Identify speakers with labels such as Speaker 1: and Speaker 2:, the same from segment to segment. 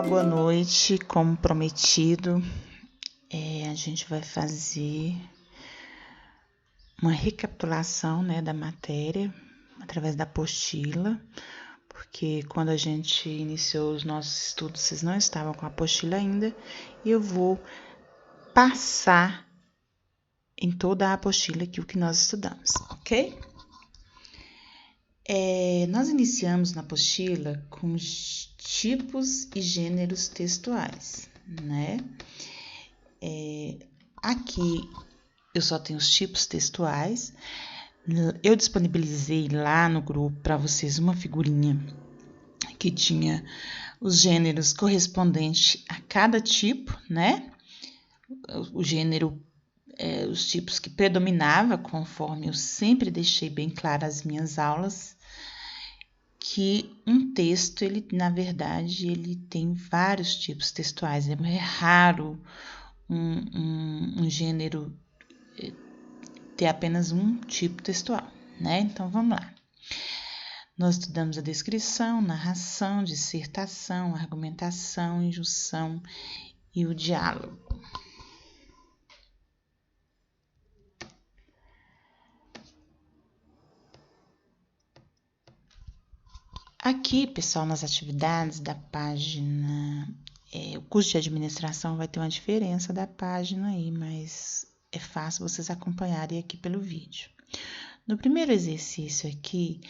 Speaker 1: pessoal, boa noite. Como prometido, a gente vai fazer uma recapitulação, da matéria através da apostila, porque quando a gente iniciou os nossos estudos, vocês não estavam com a apostila ainda, e eu vou passar em toda a apostila aqui o que nós estudamos, ok? Nós iniciamos na apostila com os tipos e gêneros textuais, né? Aqui eu só tenho os tipos textuais. Eu disponibilizei lá no grupo para vocês uma figurinha que tinha os gêneros correspondentes a cada tipo, né? O gênero, os tipos que predominava, conforme eu sempre deixei bem claro as minhas aulas, que um texto, na verdade, ele tem vários tipos textuais. É raro um gênero ter apenas um tipo textual, né? Então, vamos lá. Nós estudamos a descrição, narração, dissertação, argumentação, injunção e o diálogo. Aqui, pessoal, nas atividades da página, o curso de administração vai ter uma diferença da página aí, mas é fácil vocês acompanharem aqui pelo vídeo. No primeiro exercício aqui,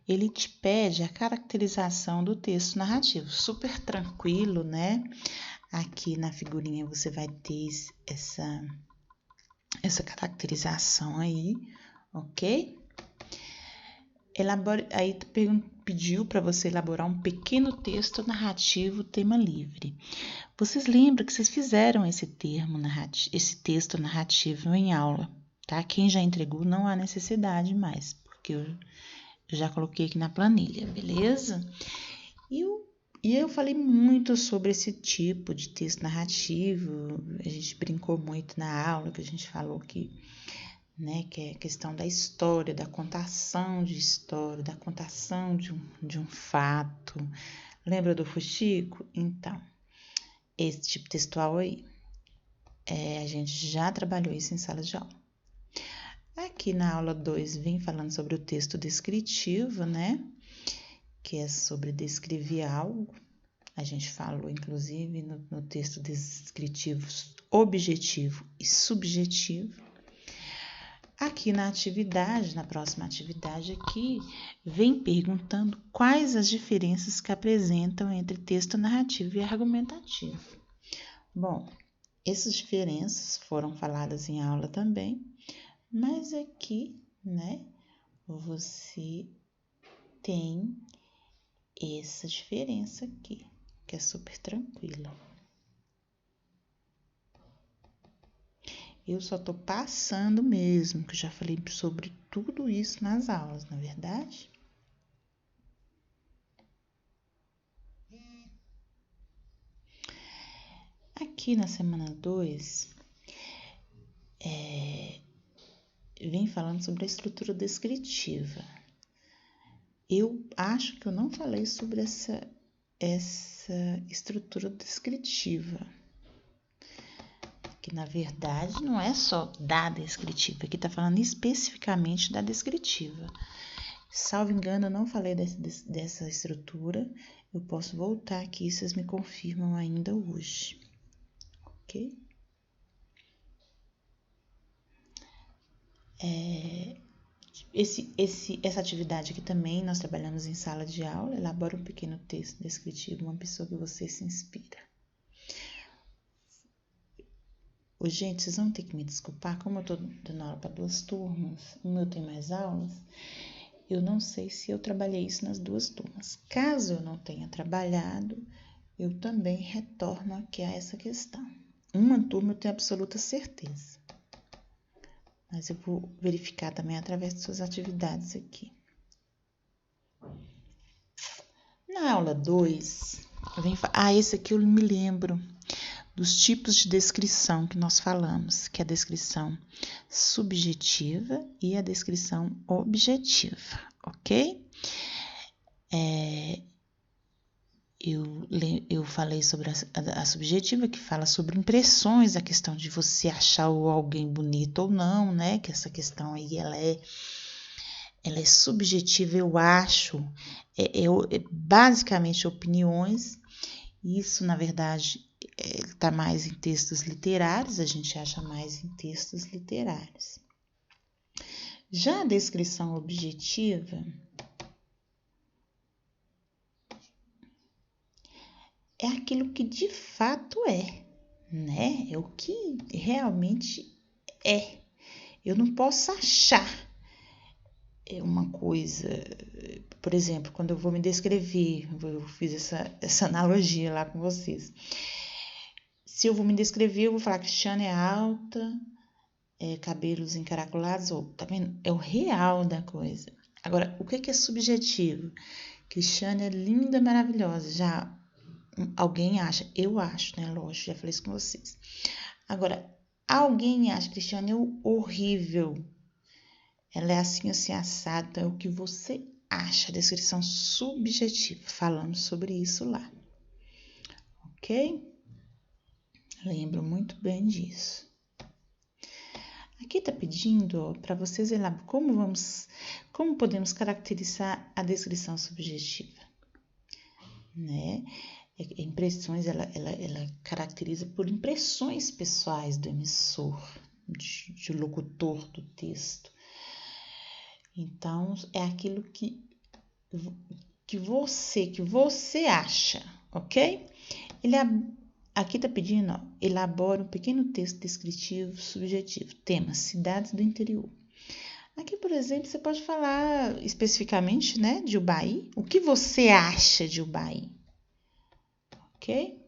Speaker 1: ele te pede a caracterização do texto narrativo, super tranquilo, né? Aqui na figurinha você vai ter essa caracterização aí, ok? Aí pediu para você elaborar um pequeno texto narrativo tema livre. Vocês lembram que vocês fizeram esse texto narrativo em aula, tá? Quem já entregou não há necessidade mais, porque eu já coloquei aqui na planilha, beleza? E eu falei muito sobre esse tipo de texto narrativo, a gente brincou muito na aula, que a gente falou que é a questão da história, da contação de história, da contação de um fato. Lembra do fuxico? Então, esse tipo textual aí, a gente já trabalhou isso em sala de aula. Aqui na aula 2 vem falando sobre o texto descritivo, que é sobre descrever algo. A gente falou, inclusive, no texto descritivo objetivo e subjetivo. Aqui na próxima atividade aqui, vem perguntando quais as diferenças que apresentam entre texto narrativo e argumentativo. Bom, essas diferenças foram faladas em aula também, mas aqui, você tem essa diferença aqui, que é super tranquila. Eu só tô passando mesmo, que eu já falei sobre tudo isso nas aulas, não é verdade? Aqui na semana 2, vem falando sobre a estrutura descritiva. Eu acho que eu não falei sobre essa estrutura descritiva, que na verdade não é só da descritiva, aqui está falando especificamente da descritiva. Salvo engano, eu não falei dessa estrutura, eu posso voltar aqui, vocês me confirmam ainda hoje, ok? Essa atividade aqui também nós trabalhamos em sala de aula, elabora um pequeno texto descritivo, uma pessoa que você se inspira. Gente, vocês vão ter que me desculpar, como eu tô dando aula para 2 turmas, uma eu tenho mais aulas, eu não sei se eu trabalhei isso nas 2 turmas. Caso eu não tenha trabalhado, eu também retorno aqui a essa questão. Uma turma eu tenho absoluta certeza, mas eu vou verificar também através de suas atividades aqui. Na aula 2, esse aqui eu me lembro dos tipos de descrição que nós falamos, que é a descrição subjetiva e a descrição objetiva, ok? eu falei sobre a subjetiva, que fala sobre impressões, a questão de você achar alguém bonito ou não, né? Que essa questão aí, ela é subjetiva, eu acho. Basicamente opiniões. Isso, na verdade, está mais em textos literários, a gente acha mais em textos literários. Já a descrição objetiva é aquilo que de fato é, né? É o que realmente é. Eu não posso achar uma coisa. Por exemplo, quando eu vou me descrever, eu fiz essa analogia lá com vocês. Se eu vou me descrever, eu vou falar que Cristiane é alta, cabelos encaracolados, tá vendo? É o real da coisa. Agora, o que é subjetivo? Cristiane é linda, maravilhosa. Já alguém acha, eu acho, né? Lógico, já falei isso com vocês. Agora, alguém acha Cristiane é horrível. Ela é assim, assim, assada. Então, é o que você acha, descrição subjetiva. Falamos sobre isso lá. Ok? Lembro muito bem disso. Aqui está pedindo para vocês elaborar como podemos caracterizar a descrição subjetiva, né? Impressões, ela caracteriza por impressões pessoais do emissor, de locutor do texto. Então, é aquilo que você acha, ok? Aqui está pedindo, elabora um pequeno texto descritivo subjetivo. Tema, cidades do interior. Aqui, por exemplo, você pode falar especificamente, né, de Ubaí. O que você acha de Ubaí? Ok?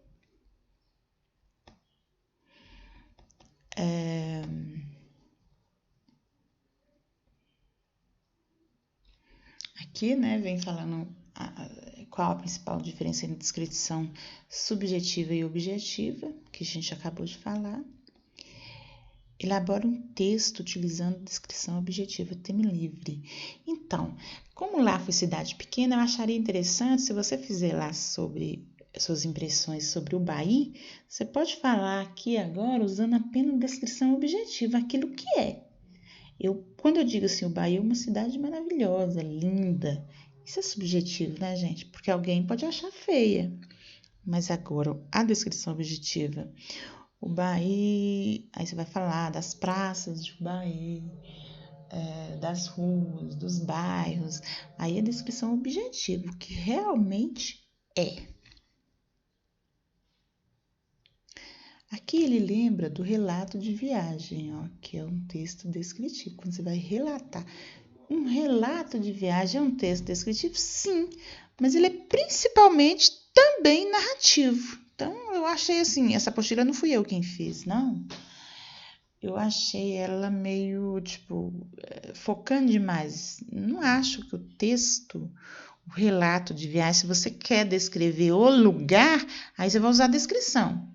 Speaker 1: Aqui, né, vem falando qual a principal diferença entre descrição subjetiva e objetiva, que a gente acabou de falar. Elabora um texto utilizando descrição objetiva, tema livre. Então, como lá foi cidade pequena, eu acharia interessante, se você fizer lá sobre suas impressões sobre o Bahia, você pode falar aqui agora usando apenas descrição objetiva, aquilo que é. Quando eu digo assim, o Bahia é uma cidade maravilhosa, linda. Isso é subjetivo, né, gente? Porque alguém pode achar feia. Mas agora, a descrição objetiva. O Bahia, aí você vai falar das praças de Bahia, das ruas, dos bairros. Aí a descrição objetiva, o que realmente é. Aqui ele lembra do relato de viagem, ó, que é um texto descritivo. Quando você vai relatar um relato de viagem, é um texto descritivo? Sim, mas ele é principalmente também narrativo. Então, eu achei assim, essa apostila não fui eu quem fiz, não. Eu achei ela meio, focando demais. Não acho que o texto, o relato de viagem, se você quer descrever o lugar, aí você vai usar a descrição.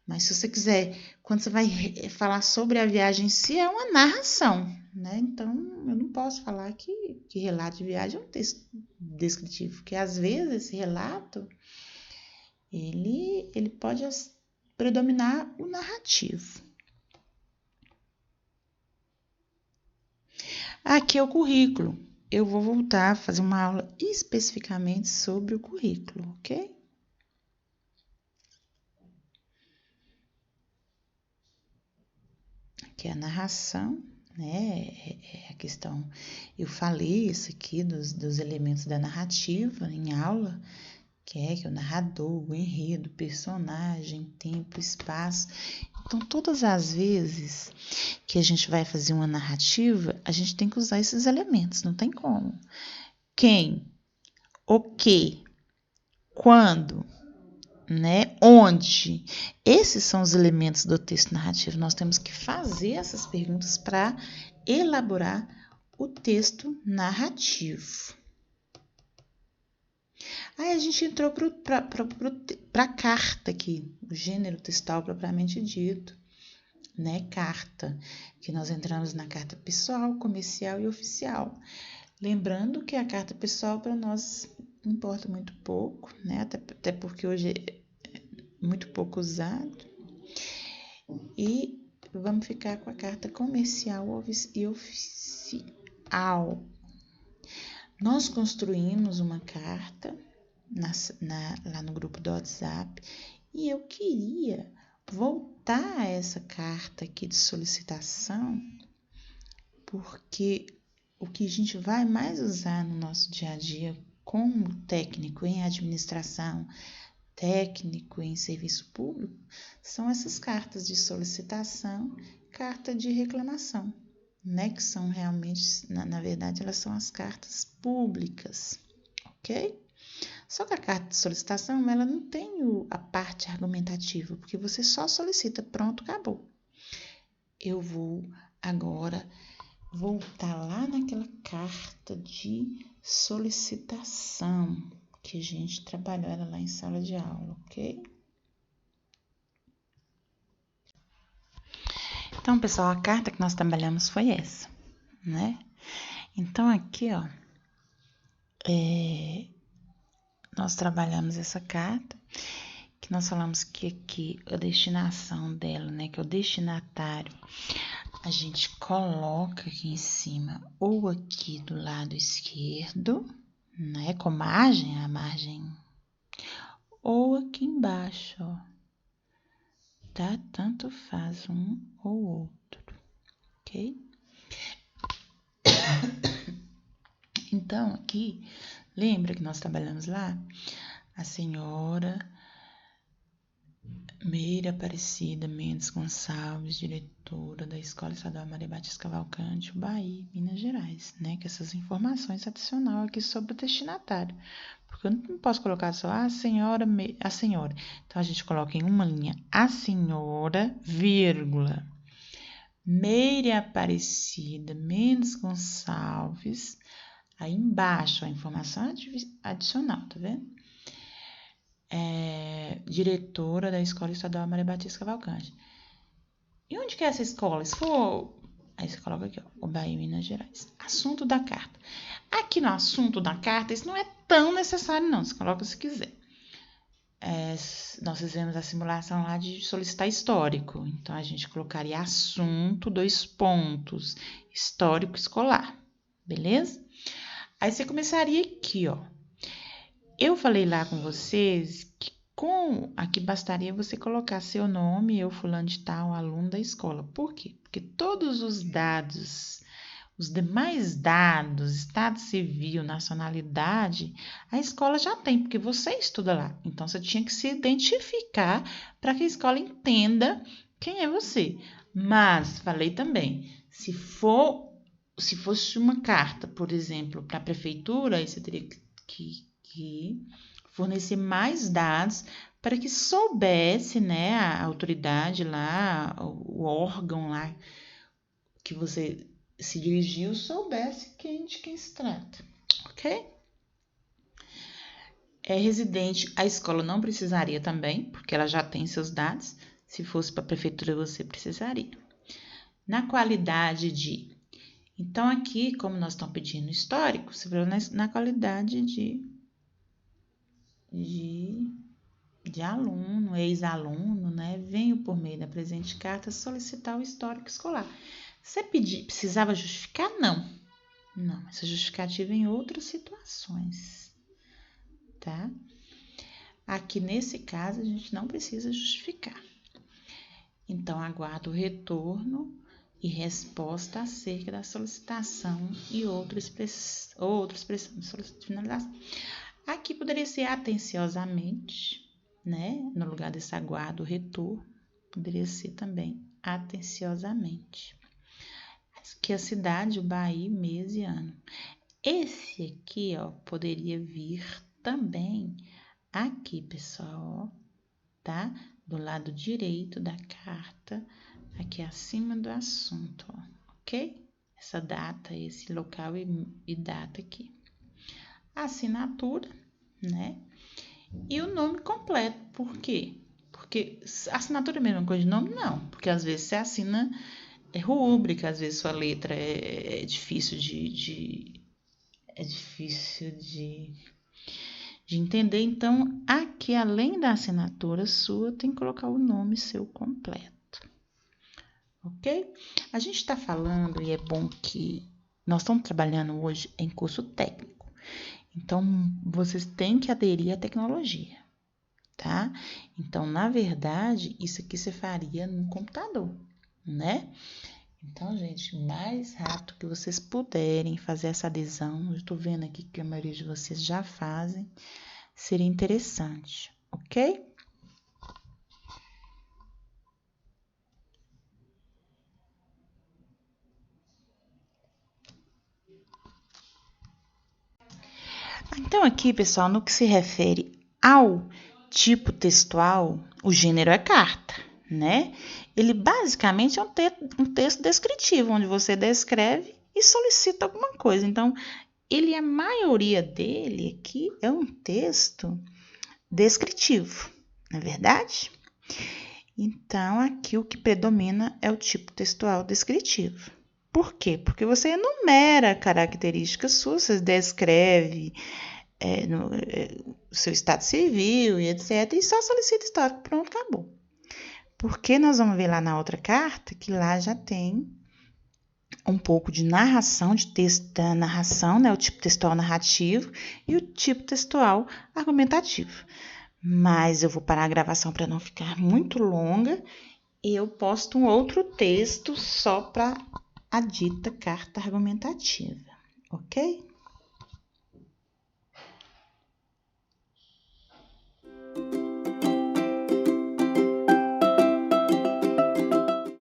Speaker 1: Mas se você quiser, quando você vai falar sobre a viagem em si, é uma narração, né? Então, eu não posso falar que relato de viagem é um texto descritivo, porque às vezes esse relato, ele pode predominar o narrativo. Aqui é o currículo. Eu vou voltar a fazer uma aula especificamente sobre o currículo, ok? Aqui é a narração, né? É a questão. Eu falei isso aqui dos elementos da narrativa em aula, que é o narrador, o enredo, o personagem, tempo, espaço. Então, todas as vezes que a gente vai fazer uma narrativa, a gente tem que usar esses elementos, não tem como. Quem, o que, quando, né? Onde? Esses são os elementos do texto narrativo. Nós temos que fazer essas perguntas para elaborar o texto narrativo. Aí a gente entrou para a carta aqui, o gênero textual propriamente dito, né? Carta, que nós entramos na carta pessoal, comercial e oficial. Lembrando que a carta pessoal para nós importa muito pouco, né? Até porque hoje é muito pouco usado. E vamos ficar com a carta comercial e oficial. Nós construímos uma carta lá no grupo do WhatsApp e eu queria voltar a essa carta aqui de solicitação, porque o que a gente vai mais usar no nosso dia a dia como técnico em administração, técnico em serviço público, são essas cartas de solicitação, carta de reclamação, né? Que são realmente, na verdade, elas são as cartas públicas, ok? Só que a carta de solicitação, ela não tem a parte argumentativa, porque você só solicita, pronto, acabou. Eu vou agora voltar lá naquela carta de solicitação que a gente trabalhou ela lá em sala de aula, ok? Então, pessoal, a carta que nós trabalhamos foi essa, né? Então, aqui, ó, nós trabalhamos essa carta, que nós falamos que aqui a destinação dela, né, que é o destinatário, a gente coloca aqui em cima ou aqui do lado esquerdo, né, com margem, a margem, ou aqui embaixo, ó, tá? Tanto faz um ou outro, ok? Então, aqui, lembra que nós trabalhamos lá? A senhora Meire Aparecida Mendes Gonçalves, diretora da Escola Estadual Maria Batista Cavalcante, Bahia, Minas Gerais, né? Que essas informações adicionais aqui sobre o destinatário. Porque eu não posso colocar só a senhora. Então, a gente coloca em uma linha a senhora, vírgula, Meire Aparecida Mendes Gonçalves. Aí embaixo a informação adicional, tá vendo? Diretora da Escola Estadual Maria Batista Cavalcante. E onde que é essa escola? Se for... Aí você coloca aqui, ó, o Bahia, Minas Gerais. Assunto da carta. Aqui no assunto da carta, isso não é tão necessário, não. Você coloca se quiser. Nós fizemos a simulação lá de solicitar histórico. Então, a gente colocaria assunto, 2 pontos, histórico escolar. Beleza? Aí, você começaria aqui, ó. Eu falei lá com vocês que aqui bastaria você colocar seu nome, eu fulano de tal, aluno da escola. Por quê? Porque todos os dados, os demais dados, estado civil, nacionalidade, a escola já tem, porque você estuda lá. Então, você tinha que se identificar para que a escola entenda quem é você. Mas, falei também, se fosse uma carta, por exemplo, para a prefeitura, aí você teria que fornecer mais dados para que soubesse, né, a autoridade lá, o órgão lá que você se dirigiu, soubesse de quem se trata, ok? Residente, a escola não precisaria também, porque ela já tem seus dados. Se fosse para a prefeitura, você precisaria. Na qualidade de... Então, aqui, como nós estamos pedindo histórico, você vai na qualidade de aluno, ex-aluno, né? Venho por meio da presente carta solicitar o histórico escolar. Você precisava justificar? Não. Não, essa justificativa em outras situações, tá? Aqui nesse caso a gente não precisa justificar. Então, aguardo o retorno e resposta acerca da solicitação e outra expressão de finalização. Aqui poderia ser atenciosamente, né? No lugar desse aguardo, o retorno, poderia ser também atenciosamente. Aqui a cidade, o Bahia, mês e ano. Esse aqui, ó, poderia vir também aqui, pessoal, ó, tá? Do lado direito da carta, aqui acima do assunto, ó, ok? Essa data, esse local e data aqui. A assinatura, né? E o nome completo. Por quê? Porque assinatura é a mesma coisa de nome? Não. Porque às vezes você assina rúbrica, às vezes sua letra é difícil de de entender. Então, aqui, além da assinatura sua, tem que colocar o nome seu completo, ok? A gente está falando, e é bom que nós estamos trabalhando hoje em curso técnico, então, vocês têm que aderir à tecnologia, tá? Então, na verdade, isso aqui você faria no computador, né? Então, gente, mais rápido que vocês puderem fazer essa adesão, eu estou vendo aqui que a maioria de vocês já fazem, seria interessante, ok? Então, aqui, pessoal, no que se refere ao tipo textual, o gênero é carta, né? Ele basicamente é um texto descritivo, onde você descreve e solicita alguma coisa. Então, a maioria dele aqui é um texto descritivo, não é verdade? Então, aqui o que predomina é o tipo textual descritivo. Por quê? Porque você enumera características suas, você descreve o seu estado civil e etc. E só solicita histórico, pronto, acabou. Porque nós vamos ver lá na outra carta que lá já tem um pouco de narração, de texto da narração, né? O tipo textual narrativo e o tipo textual argumentativo. Mas eu vou parar a gravação para não ficar muito longa e eu posto um outro texto só para a dita carta argumentativa, ok?